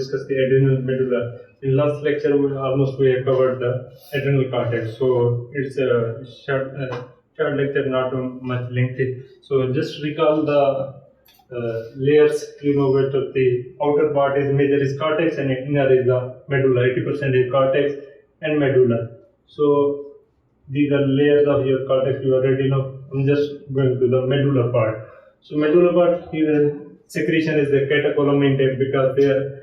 discuss the adrenal medulla. In last lecture, we have covered the adrenal cortex. So it's a short lecture, not much lengthy. So just recall the layers. Where the outer part is major is cortex and inner is the medulla. 80% is cortex and medulla. So these are layers of your cortex. You already know. I'm just going to the medulla part. So medulla part, secretion is the catecholamine type because they are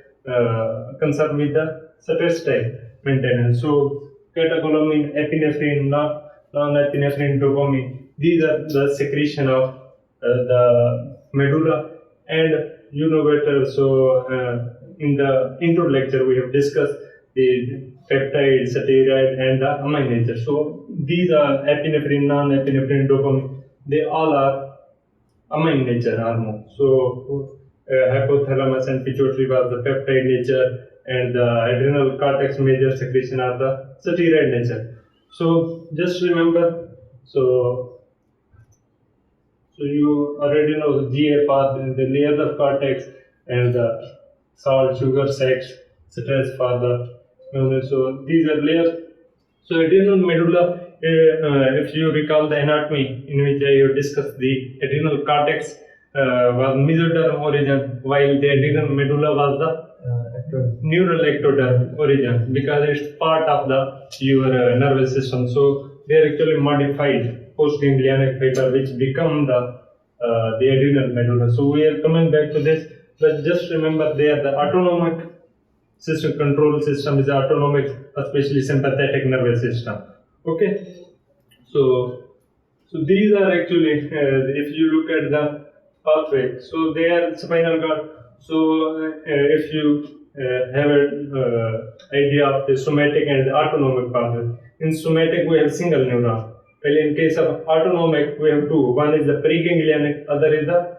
concerned with the stress type maintenance. So catecholamine, epinephrine, non-epinephrine, dopamine. These are the secretion of the medulla. And better. So in the intro lecture we have discussed the peptide, steroid, and the amine nature. So these are epinephrine, non-epinephrine, dopamine. They all are amine nature hormone. So hypothalamus and pituitary was the peptide nature, and the adrenal cortex major secretion are the steroid nature. So just remember. So you already know the GFR, the layers of cortex, and the salt, sugar, sex, stress for the. So these are layers. So adrenal medulla, if you recall the anatomy in which I have discussed, the adrenal cortex was mesoderm origin, while the adrenal medulla was the neural ectoderm origin, because it's part of your nervous system. So they are actually modified postganglionic fiber which become the adrenal medulla. So we are coming back to this, but just remember they are the autonomic system, control system is autonomic, especially sympathetic nervous system. Okay, so these are actually, if you look at the pathway, so they are spinal cord. So if you have an idea of the somatic and the autonomic pathway, in somatic we have single neuron. Well, in case of autonomic, we have two. One is the preganglionic, other is the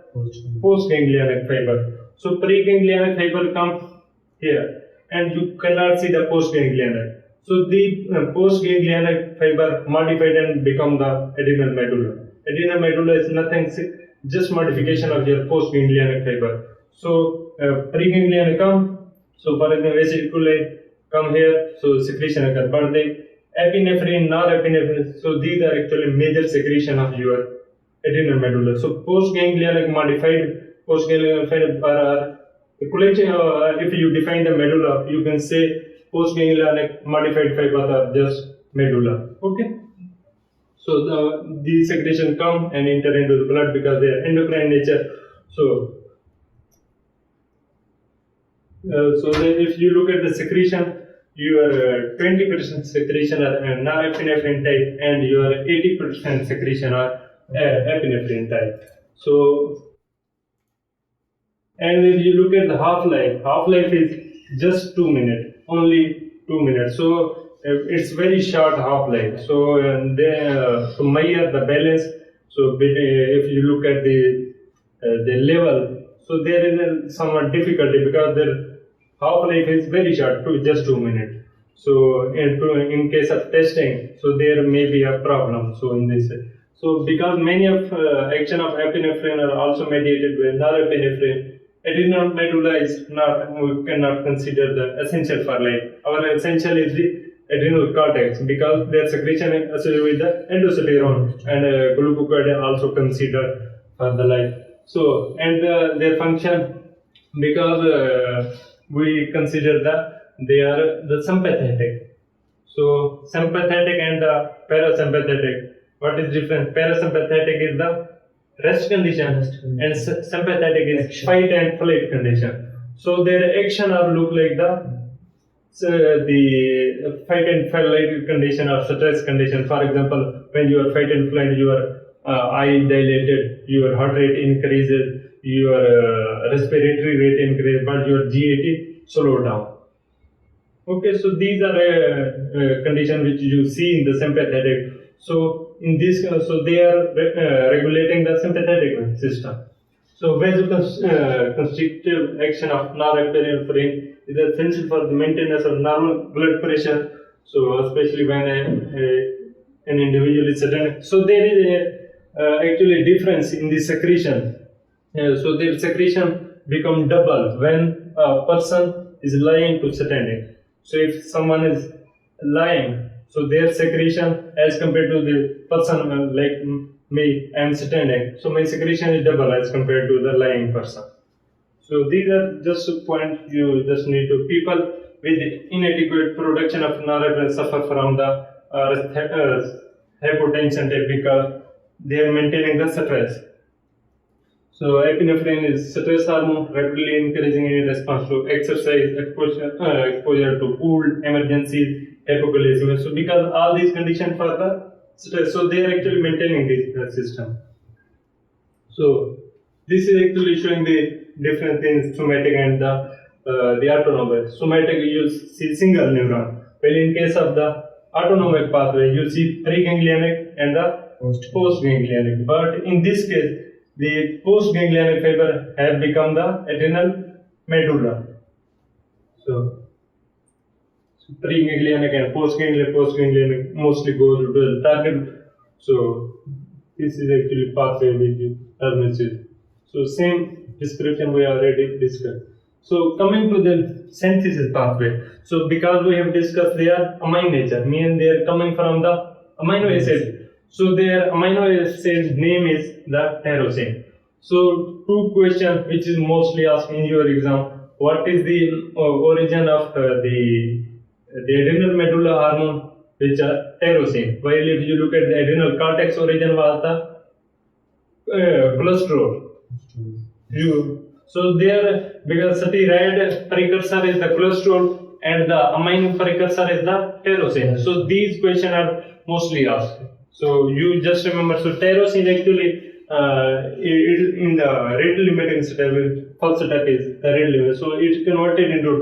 postganglionic fiber. So preganglionic fiber come here, and you cannot see the postganglionic. So the postganglionic fiber modified and become the adrenal medulla. Adrenal medulla is nothing, just modification of your postganglionic fiber. So preganglionic come. So for example, vesiculate come here. So secretion occur. But the epinephrine, norepinephrine, so these are actually major secretion of your adrenal medulla. So postganglionic modified postganglionic fiber are collection. If you define the medulla, you can say postganglionic modified fibers are just medulla. Okay. So these secretion come and enter into the blood because they are endocrine nature. So if you look at the secretion, your 20% secretion are norepinephrine type, and your 80% secretion are epinephrine type. So, and if you look at the half-life is just 2 minutes, only 2 minutes. So it's very short half-life. So to measure the balance, so if you look at the level, so there is a somewhat difficulty because their half-life is very short, just 2 minutes. So in case of testing, so there may be a problem. So in this, so because many of action of epinephrine are also mediated with norepinephrine, adrenal medulla is not, we cannot consider the essential for life. Our essential is the adrenal cortex because their secretion is associated with the endosterone, and glucocorticoid also considered for the life. So and their function, because we consider they are the sympathetic. So sympathetic and the parasympathetic. What is different? Parasympathetic is the rest condition, and sympathetic is action. Fight and flight condition. So their action are look like the fight and flight condition or stress condition. For example, when you are fight and flight, your eye dilated, your heart rate increases, your respiratory rate increases, but your GAT slow down. Okay, so these are conditions which you see in the sympathetic. So in this, so they are regulating the sympathetic system. So vasoconstrictive action of norepinephrine is essential for the maintenance of normal blood pressure. So especially when an individual is sudden. So there is actually difference in the secretion. So their secretion become double when a person is lying to standing. So if someone is lying, so their secretion as compared to the person like me, I am standing, so my secretion is double as compared to the lying person. So these are just a point you just need to. People with inadequate production of norepinephrine suffer from the hypotension type because they are maintaining the stress. So epinephrine is stress hormone rapidly increasing in response to exercise, exposure to cold, emergencies, hypoglycemia. So because all these conditions for the stress, so they are actually maintaining this system. So this is actually showing the difference in somatic and the autonomic. Somatic you see single neuron, while in case of the autonomic pathway you see preganglionic and the postganglionic. But in this case, the postganglionic fiber have become the adrenal medulla. So preganglionic and postganglionic mostly goes to the target. So this is actually pathway which are missing. So same description we already discussed. So coming to the synthesis pathway. So because we have discussed their amine nature, mean they are coming from the amino acid. So their amino acid name is the tyrosine. So two questions which is mostly asked in your exam: what is the origin of the adrenal medulla hormone, which are tyrosine? While if you look at the adrenal cortex, origin was the cholesterol. So there, because sati red precursor is the cholesterol and the amine precursor is the tyrosine. So these questions are mostly asked. So you just remember, so tyrosine actually it in the rate limiting step, first step is the rate limit. So it's converted into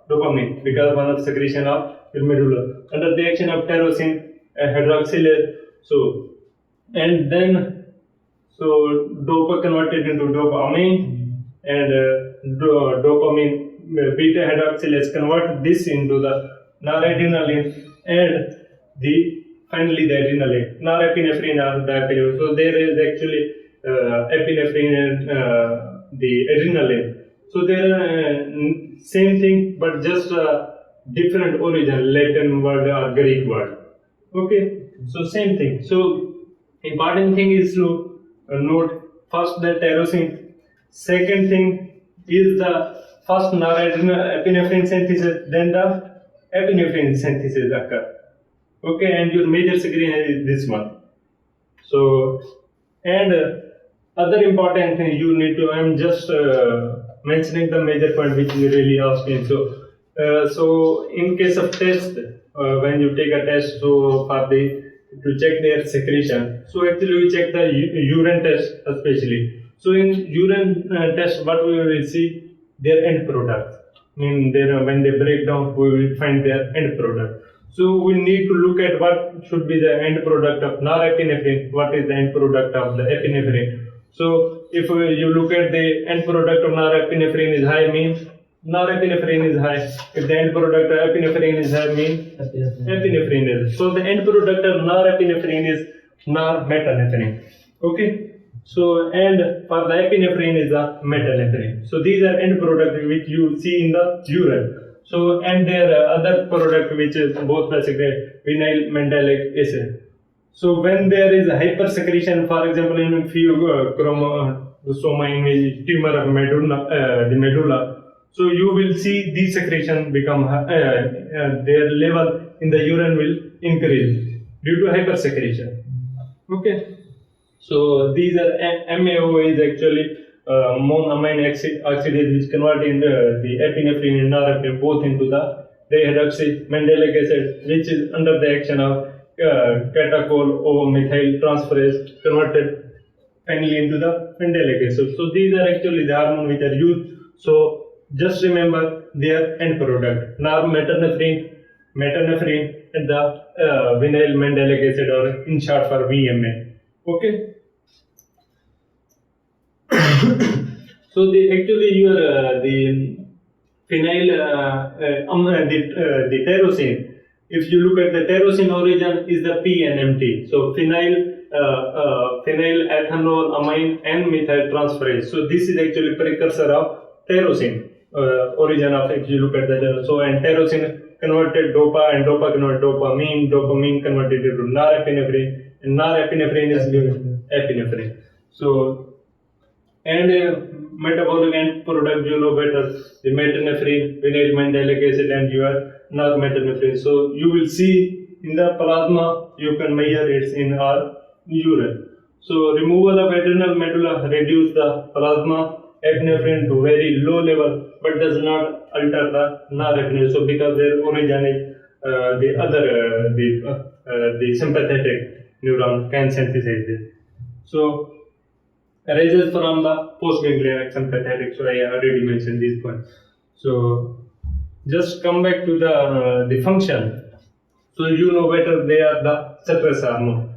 dopamine because one of the secretion of the medulla under the action of tyrosine hydroxylase. So and then so dopa converted into dopamine and dopamine beta hydroxylase convert this into the noradrenaline and finally the adrenaline. Norepinephrine or the epinephrine. So there is actually epinephrine and the adrenaline. So they are same thing but just different origin, Latin word or Greek word. Okay, so same thing. So important thing is to note first the tyrosine. Second thing is the first norepinephrine synthesis, then the epinephrine synthesis occur. Okay, and your major secretion is this one. So and other important thing you need to, I'm just mentioning the major point which is really asking. So in case of test, when you take a test, so for to check their secretion, so actually we check the urine test especially. So in urine test, what we will see their end product. When they break down, we will find their end product. So we need to look at what should be the end product of norepinephrine, what is the end product of the epinephrine. So if you look at the end product of norepinephrine is high, means norepinephrine is high. If the end product of epinephrine is high, means epinephrine is. So the end product of norepinephrine is normetanephrine. Okay. So and for the epinephrine is the metanephrine. So these are end products which you see in the urine. So and there are other product which is both basically vinyl mandelic acid. So when there is a hypersecretion, for example in Pheochromocytoma in tumor of the medulla, so you will see these secretion become their level in the urine will increase due to hypersecretion. Okay. So these are MAO is actually monoamine oxidase which convert in the epinephrine and norepinephrine both into the dihydroxy mandelic acid, which is under the action of catechol transferase converted finally into the mandelic acid. So these are actually the hormones which are used. So just remember their end product: normetanephrine, metanephrine, and the vinyl mandelic acid, or in short for VMA. Okay. So the the tyrosine. If you look at the tyrosine origin is the PNMT. So phenylethanol amine and methyl transferase. So this is actually precursor of tyrosine. origin of, if you look at that. So, and tyrosine converted dopa, and dopa converted dopamine, dopamine converted into norepinephrine, and norepinephrine is epinephrine. So, and metabolic end product, you know better, the meternephrine, vinyl mandelic acid, and your normeternephrine. So, you will see in the plasma, you can measure it in our urine. So, removal of adrenal medulla reduce the plasma epinephrine to very low level, but does not alter the norepinephrine. So, because their origin is the sympathetic neuron can synthesize it. So, arises from the postganglionic sympathetic. So, I already mentioned this point. So, just come back to the function. So, you know better, they are the stress hormone.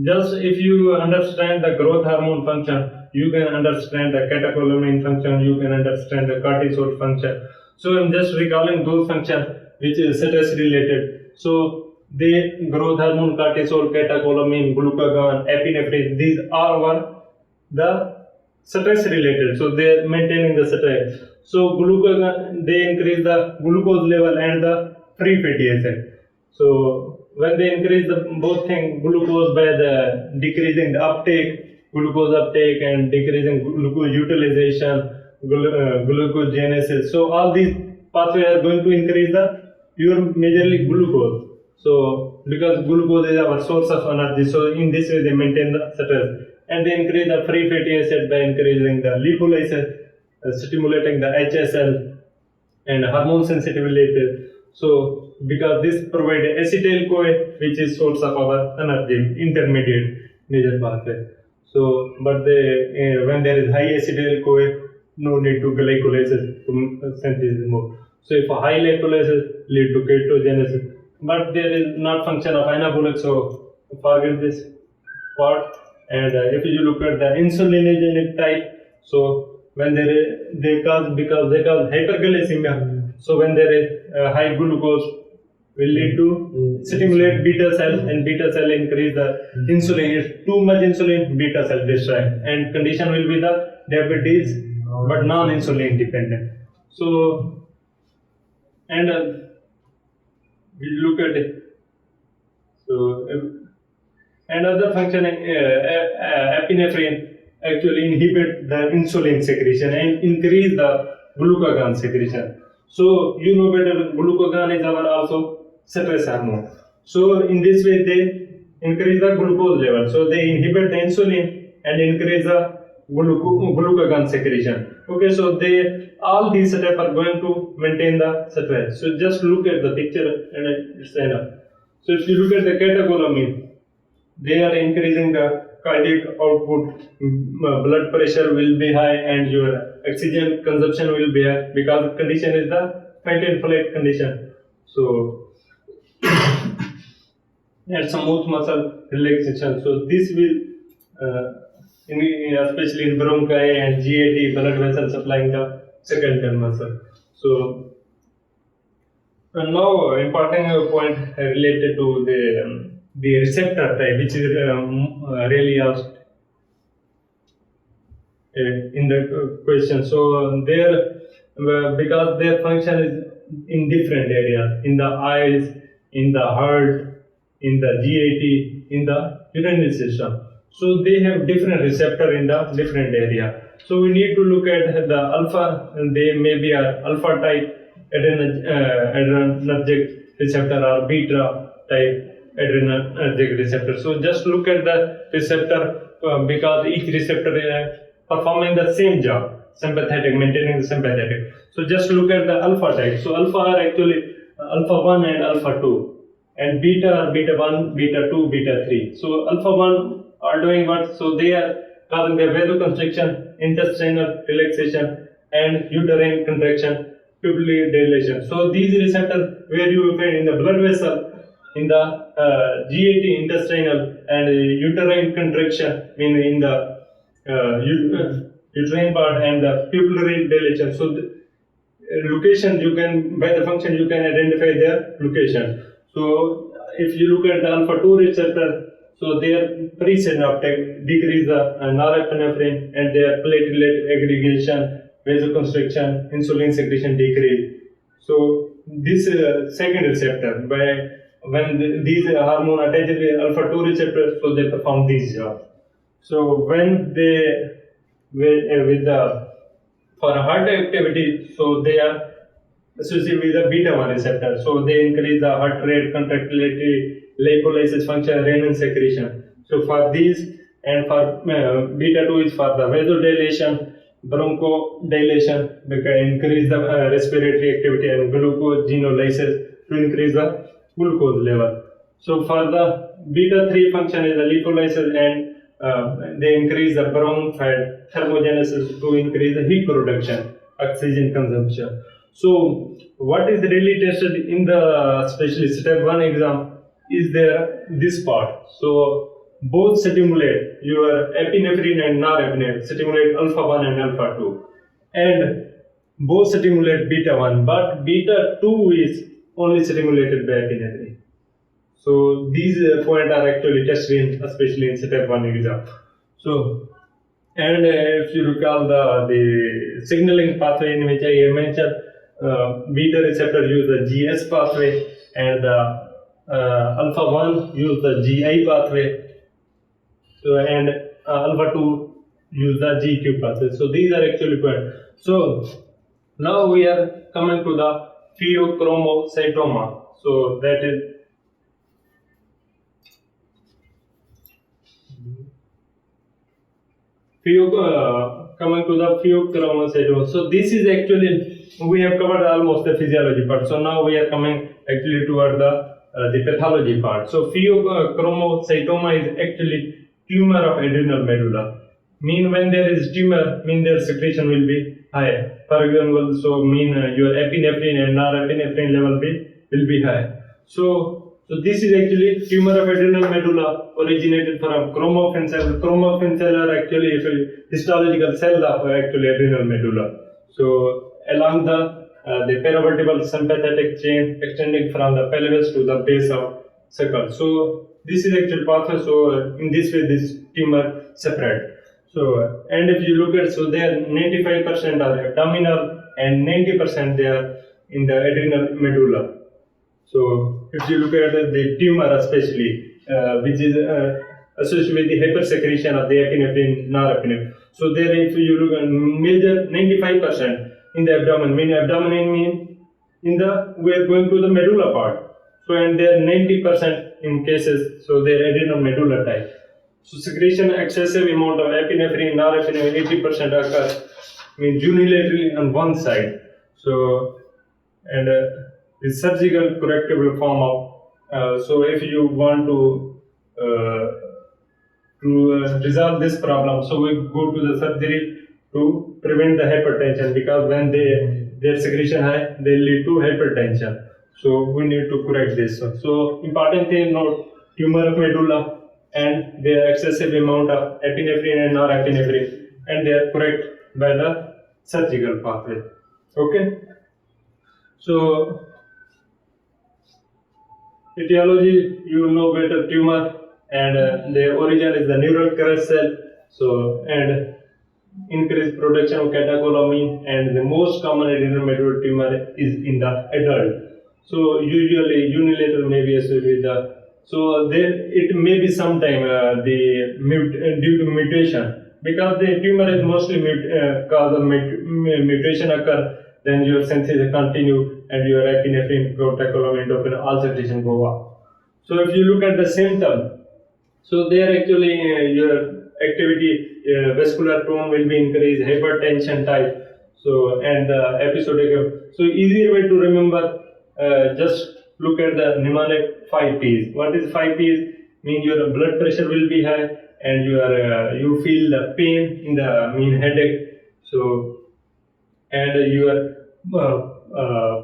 Just if you understand the growth hormone function, you can understand the catecholamine function, you can understand the cortisol function. So I'm just recalling those functions which is stress related. So the growth hormone, cortisol, catecholamine, glucagon, epinephrine, these are the stress related. So they are maintaining the stress. So glucagon, they increase the glucose level and the free fatty acid. So when they increase both things, glucose by the decreasing the uptake, glucose uptake, and decreasing glucose utilization, glucogenesis. So all these pathways are going to increase your majorly glucose. So because glucose is our source of energy, so in this way they maintain the stress, and they increase the free fatty acid by increasing the lipolysis, stimulating the HSL and hormone sensitivity. So because this provides acetyl-CoA, which is source of our energy, intermediate major pathway. So, but when there is high acetyl-CoA, no need to glycolysis to synthesize more. So, if a high glycolysis lead to ketogenesis, but there is not function of anabolic, so forget this part. And if you look at the insulinogenic type, so when they cause hyperglycemia. So when there is high glucose, will lead to stimulate beta cell, and beta cell increase the insulin. If too much insulin, beta cell distract, and condition will be the diabetes, but non-insulin dependent. So, and we look at it. So, another function, epinephrine actually inhibit the insulin secretion and increase the glucagon secretion. So you know better, glucagon is our also stress hormone. So in this way they increase the glucose level. So they inhibit the insulin and increase the glucagon secretion. Okay, so all these steps are going to maintain the stress. So just look at the picture and it's enough. So if you look at the catecholamine, they are increasing the cardiac output, blood pressure will be high, and your oxygen consumption will be high, because the condition is the fight and flight condition. So and smooth muscle relaxation. So this will especially in bronchi and GAT, blood vessel supplying the skeletal muscle. So and now important point related to the receptor type, which is really asked in the question. So because their function is in different areas, in the eyes, in the heart, in the GAT, in the urinary system. So they have different receptor in the different area. So we need to look at the alpha. They may be an alpha type adrenergic receptor or beta type adrenergic receptor. So just look at the receptor because each receptor is performing the same job, sympathetic, maintaining the sympathetic. So just look at the alpha type. So alpha are actually alpha 1 and alpha 2, and beta are beta 1, beta 2, beta 3. So alpha 1 are doing what? So they are causing the vasoconstriction, intestinal relaxation, and uterine contraction, pupillary dilation. So these receptors where you will find in the blood vessel, in the GAT, intestinal, and uterine contraction, meaning in the uterine part, and the pupillary dilation. So the location, you can, by the function you can identify their location. So if you look at the alpha 2 receptor, so their pre-synaptic decrease the norepinephrine, and their platelet aggregation vasoconstriction, insulin secretion decrease. So this second receptor, when these hormone attaches with alpha 2 receptor, so they perform these jobs. So when they with the for heart activity, so they are associated with the beta 1 receptor. So they increase the heart rate, contractility, lipolysis function, renin secretion. So for these, and for beta 2 is for the vasodilation, bronchodilation, because increase the respiratory activity, and glucogenolysis to increase the glucose level. So for the beta 3 function is the lipolysis, and they increase the brown fat thermogenesis to increase the heat production, oxygen consumption. So what is really tested in the especially step 1 exam is there this part. So both stimulate your epinephrine and norepinephrine, stimulate alpha 1 and alpha 2, and both stimulate beta 1, but beta 2 is only stimulated by epinephrine. So these points are actually tested especially in step 1 exam. So, and if you recall the signaling pathway in which I mentioned, beta receptor use the GS pathway, and alpha 1 use the GI pathway. So, and alpha 2 use the GQ pathway. So these are actually points. So now we are coming to the pheochromocytoma. So that is coming to the pheochromocytoma. So this is actually, we have covered almost the physiology part. So now we are coming actually toward the pathology part. So pheochromocytoma is actually tumor of adrenal medulla. Mean when there is tumor, mean their secretion will be high. For example, so mean your epinephrine and norepinephrine level will be high. So this is actually tumor of adrenal medulla originated from chromophene cell. Chromophene cell are actually histological cells of actually adrenal medulla. So along the paravertebral sympathetic chain extending from the pelvis to the base of skull. So this is actual pathway. So in this way, this tumor separate. So and if you look at, so there 95% are abdominal and 90% they are in the adrenal medulla. So if you look at the tumor especially, which is associated with the hypersecretion of the epinephrine, norepinephrine. So there if you look at major 95% in the abdomen, mean in the, we are going to the medulla part. So and there 90% in cases, so they are adrenal medulla type. So secretion excessive amount of epinephrine, norepinephrine 80% occurs, unilaterally on one side. So and the surgical correctable form of, so if you want to resolve this problem, so we go to the surgery to prevent the hypertension, because when their secretion high, they lead to hypertension. So we need to correct this. So important thing, note tumor of medulla and their excessive amount of epinephrine and norepinephrine, and they are correct by the surgical pathway. Okay. So etiology, you know better, tumor, and the origin is the neural crest cell. So and increased production of catecholamine, and the most common adrenal medullary tumor is in the adult. So usually unilateral may be associated with the, so there it may be sometime due to mutation, because the tumor is mostly cause of mutation occur, then your synthesis continue and your epinephrine, catecholamine, endorphin, all secretion go up. So if you look at the symptom, so there actually your activity, vascular tone will be increased, hypertension type, so and episodic. So easier way to remember, just look at the mnemonic 5 P's. What is 5 P's? Mean your blood pressure will be high, and you feel the pain in the headache. So and your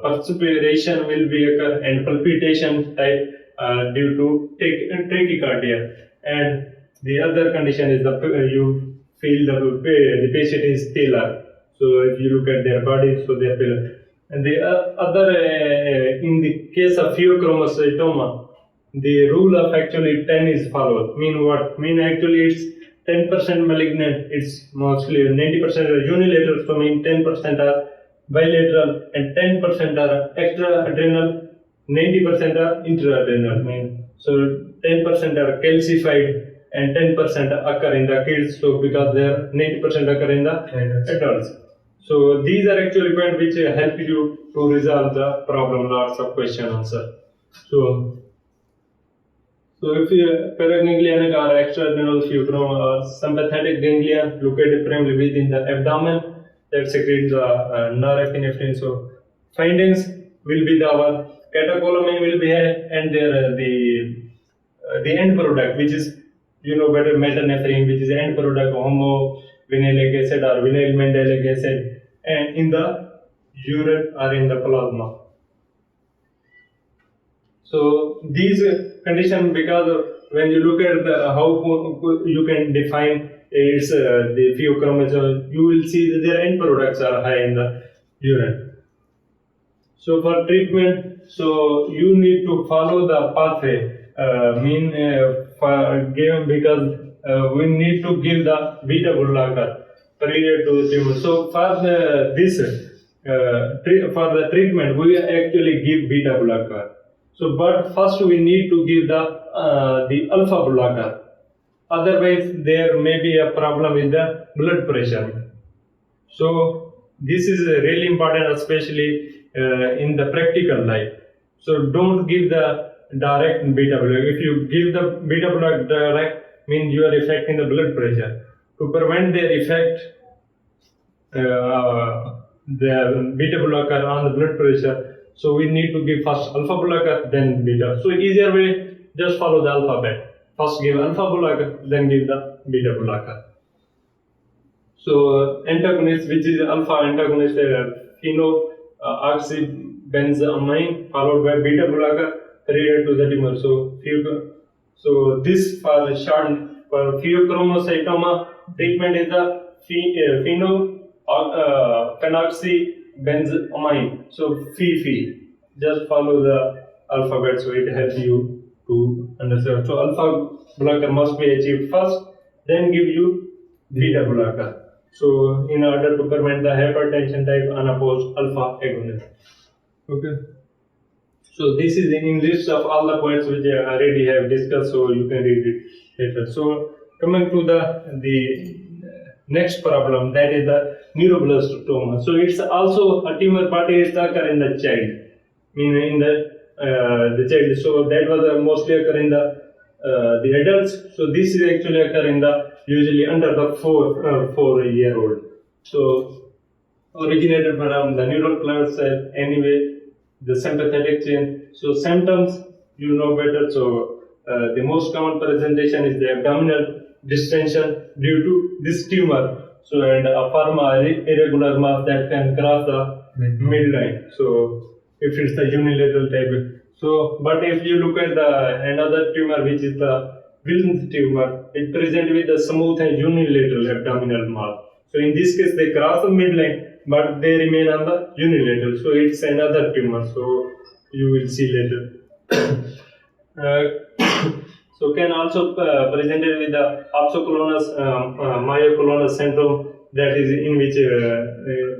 perspiration will be occur, and palpitation type due to tachycardia. And the other condition is you feel the patient is paler. So if you look at their body, so they are paler. And the other, in the case of pheochromocytoma, the rule of actually 10 is followed. Mean what? Mean actually it's 10% malignant, it's mostly 90% are unilateral, so mean 10% are bilateral, and 10% are extra-adrenal, 90% are intra-adrenal. Mean so 10% are calcified and 10% occur in the kids. So because they are 90% occur in the adults. So these are actually points which help you to resolve the problem. Lots of question answer. So if paraganglionic or extra-adrenal pheochroma or sympathetic ganglia located primarily within the abdomen that secretes the norepinephrine. So findings will be our catecholamine will be here, and there the end product, which is better metanephrine, which is the end product homovinylic acid or vinyl mandelic acid, and in the urine or in the plasma. So these conditions, because when you look at how you can define its the pheochromocytoma, you will see that their end products are high in the urine. So for treatment, so you need to follow the pathway. Because we need to give the beta blocker prior to the tumor. So for the treatment, we actually give beta blocker. So, but first we need to give the alpha blocker. Otherwise, there may be a problem with the blood pressure. So, this is really important, especially in the practical life. So, don't give the direct beta blocker. If you give the beta blocker direct, means you are affecting the blood pressure. To prevent their effect, the beta blocker on the blood pressure. So we need to give first alpha blocker, then beta. So easier way, just follow the alphabet. First give alpha blocker, then give the beta blocker. So antagonist, which is alpha antagonist, pheoxybenzamine, followed by beta blocker prior to the tumor. So this for short for pheochromocytoma treatment is the phenoxybenzamine. So Phi. Just follow the alphabet, so it helps you to understand. So alpha blocker must be achieved first, then give you beta blocker. So in order to prevent the hypertension type unopposed alpha agonist. Okay. So this is in list of all the points which I already have discussed, so you can read it later. So coming to the next problem, that is the neuroblastoma. So it's also a tumor, but it occur in the child, meaning in the child. So that was mostly occur in the adults. So this is actually occur in the usually under the 4-year-old. So originated from the neural plant cell. Anyway, the sympathetic chain. So symptoms you know better. So the most common presentation is the abdominal distension due to this tumor. So and a firm irregular mass that can cross the midline. So if it's the unilateral type. So but if you look at the another tumor, which is the Wilms tumor, it presents with a smooth and unilateral abdominal mass. So in this case they cross the midline, but they remain on the unilateral. So it's another tumor. So you will see later. So can also presented with the opsocolonus myoclonus syndrome, that is in which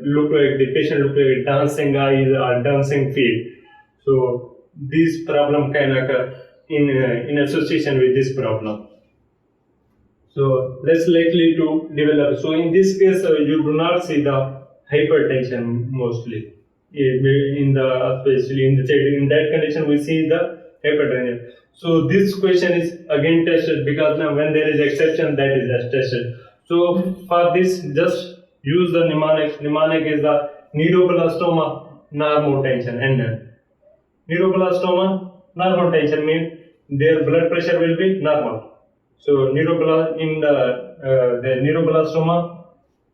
look like the patient look like dancing eyes or dancing feet. So this problem can occur in association with this problem. So less likely to develop. So in this case, you do not see the hypertension mostly. Especially in the child, in that condition we see the hypertension. So this question is again tested, because now when there is exception, that is tested. So for this, just use the mnemonic. Mnemonic is the neuroblastoma normotension, and neuroblastoma normotension means their blood pressure will be normal. So in the neuroblastoma,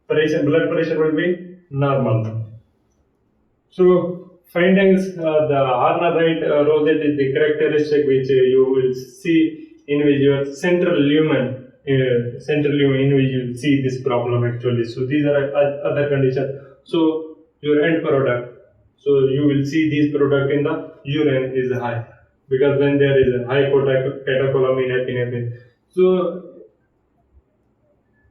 blood pressure will be normal. So findings, the Horner-Wright rosette is the characteristic which you will see in which your central lumen, in which you will see this problem actually. So these are other conditions. So your end product, so you will see this product in the urine is high, because when there is a high catecholamine epinephrine. So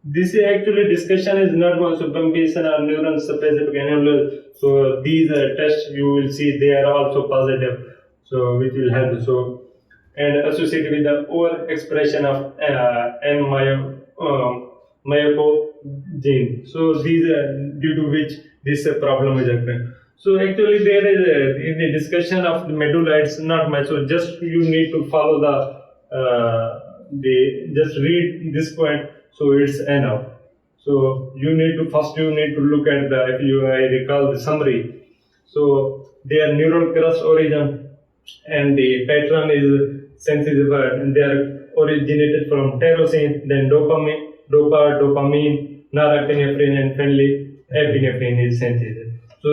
This is actually discussion is not on superimposition or neuron specific anomaly. So these tests you will see they are also positive. So which will help. So and associated with the overexpression of myopo gene. So these are due to which this problem is occurring. So actually there is in the discussion of the medulla it's not much. So just you need to follow the just read this point. So it's enough. So you need to look at the I recall the summary. So their neural crust origin and the pattern is sensitive and they are originated from tyrosine, then dopamine, norepinephrine, and finally epinephrine is synthesis. So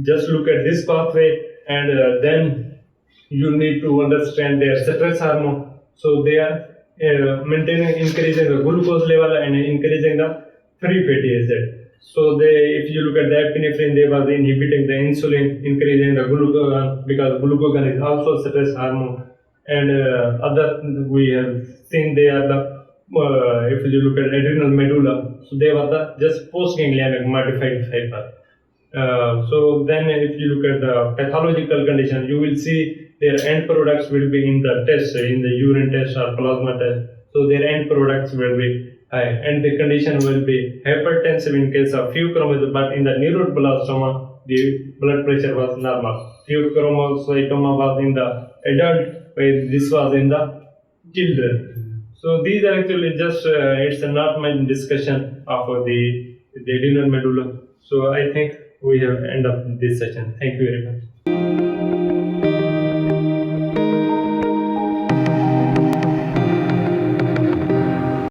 just look at this pathway and then you need to understand their stress hormone. So they are increasing the glucose level and increasing the free fatty acid. So if you look at the epinephrine, they was inhibiting the insulin, increasing the glucagon because glucagon is also stress hormone. And other we have seen they are the if you look at adrenal medulla, so they were the just postganglionic modified fiber. So then if you look at the pathological condition, you will see their end products will be in the test, in the urine test or plasma test. So their end products will be high and the condition will be hypertensive in case of Pheochromocytoma, but in the Neuroblastoma, the blood pressure was normal. Pheochromocytoma was in the adult, while this was in the children. So these are actually just, it's not much discussion of the adrenal medulla. So I think we have end up this session. Thank you very much.